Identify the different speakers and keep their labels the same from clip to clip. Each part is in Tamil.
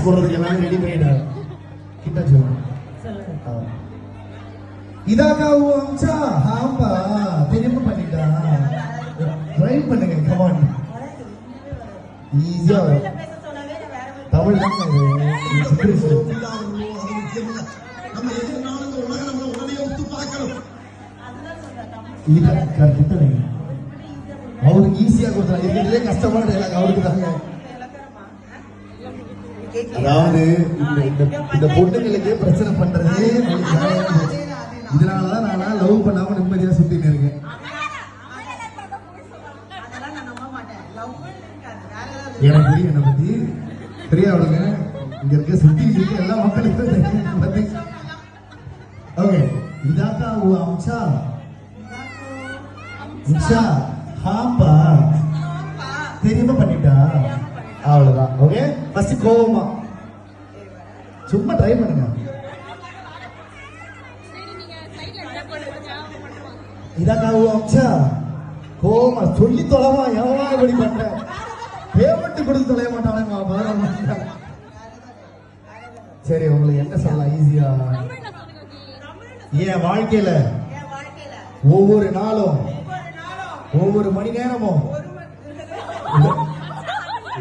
Speaker 1: டான்ஸ் போடுறதுக்கு எல்லாமே ரெடி பண்ணிட்டாங்க. கிட்ட சொல்லுங்க. இதாக்கா அம்சா ஆம்பா தெரியுமா பண்ணிட்டா. ட்ரை பண்ணுங்க கமான். ஈஸியா தமிழ் தான் அவருக்கு ஈஸியா கொடுத்தாங்க. இருக்கிறதே கஷ்டமான டைலாக் அவருக்கு தாங்க. அதாவது இந்த பொண்ணுங்களுக்கு பிரச்சனை பண்றதே இதனாலதான் நான் லவ் பண்ணாம நிம்மதியா சுத்திட்டு இருக்கேன். எனக்கு தெரியும் என்னை பத்தி தெரியாதுங்க. இங்க இருக்க சுத்தி இருக்க எல்லா மக்களுக்கும் பத்தி. ஓகே இதாக்கா அம்சா அம்சா ஹாம்பா தெரியுமா பண்ணிட்டா. அவ்வளவுதான். ஓகே ஃபர்ஸ்ட் கோவமா சும்மா ட்ரை பண்ணுங்க. இதாக்கா அம்சா கோவமா சொல்லி தொலைவா எவனா இப்படி பண்ற பேமெண்ட் கொடுத்து தொலைய மாட்டானே. சரி உங்களுக்கு என்ன சொல்லலாம் ஈஸியா. என் வாழ்க்கையில ஒவ்வொரு நாளும் ஒவ்வொரு மணி நேரமும்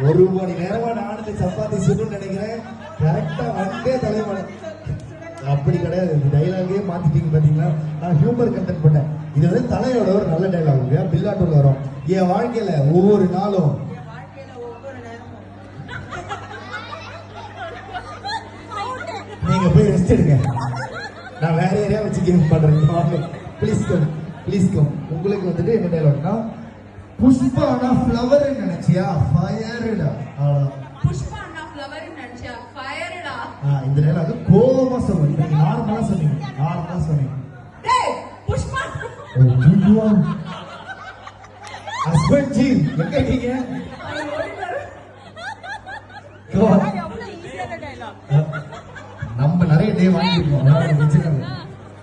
Speaker 1: ஒரு மணி நேரமா நானும் சப்பாத்தி சுடணும்னு நினைக்கிறேன். கரெக்டா வந்தே தலைவன் அப்படி கிடையாது. இந்த டைலாகே மாத்திட்டீங்க பாத்தீங்களா. நான் ஹியூமர் கண்டென்ட் பண்ணேன். இது வந்து தலையோட ஒரு நல்ல டைலாக் பில்லாட்டூர்ல வரும். என் வாழ்க்கையில ஒவ்வொரு நாளும் நீங்க போய் ரெஸ்ட் எடுங்க. நான் வேற ஏரியா வச்சு கேம் பண்றேன். Please come please come. உங்களுக்கு வந்துட்டு என்ன டைலாக்னா புஷ்பானா ஃப்ளவர் நினைச்சியா ஃபயர்டா.
Speaker 2: புஷ்பானா ஃப்ளவர் நினைச்சியா ஃபயர்டா.
Speaker 1: இந்த டைலாக் கோவமா சொல்லுங்க. நீங்க நார்மலா சொன்னீங்க.
Speaker 2: டேய் புஷ்பா
Speaker 1: ஹஸ்பண்ட் ஜி எங்க இருக்கீங்க. நம்ம நிறைய டே வாங்கிருக்கோம்.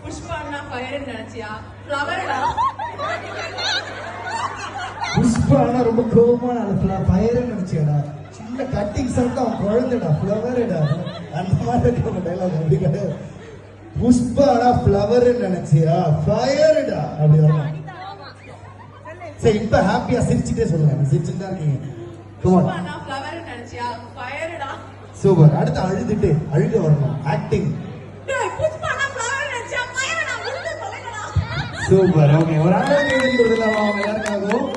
Speaker 2: புஷ்பானா ஃபயர் நினைச்சியா ஃப்ளவர்டா.
Speaker 1: புஷ்பானா ரொம்ப கோவமா ஃபயர் நினைச்சியாடா. சின்ன கட்டிங் சவுண்ட் அவன் குழந்தைடா ஃப்ளவர்டா. அந்த மாதிரி டைலாக் அப்படி கிடையாது. புஷ்பானா ஃப்ளவர் நினைச்சியா ஃபயர்டா அப்படி வரும். சரி இப்ப ஹாப்பியா சிரிச்சுட்டே சொல்லுங்க. சிரிச்சுட்டு தான் இருக்கீங்க.
Speaker 2: புஷ்பானா ஃப்ளவர் நினைச்சியா ஃபயர்டா.
Speaker 1: சூப்பர். அடுத்து அழுதுட்டு அழுக வரணும். ஆக்டிங்.
Speaker 2: டேய் புஷ்பானா ஃப்ளவர் நினைச்சியா ஃபயர்டா. முடிஞ்சு சொல்லுங்கடா.
Speaker 1: சூப்பர். ஓகே ஒரு ஆளே எழுதுறதுல அவங்க யாருக்காகவும்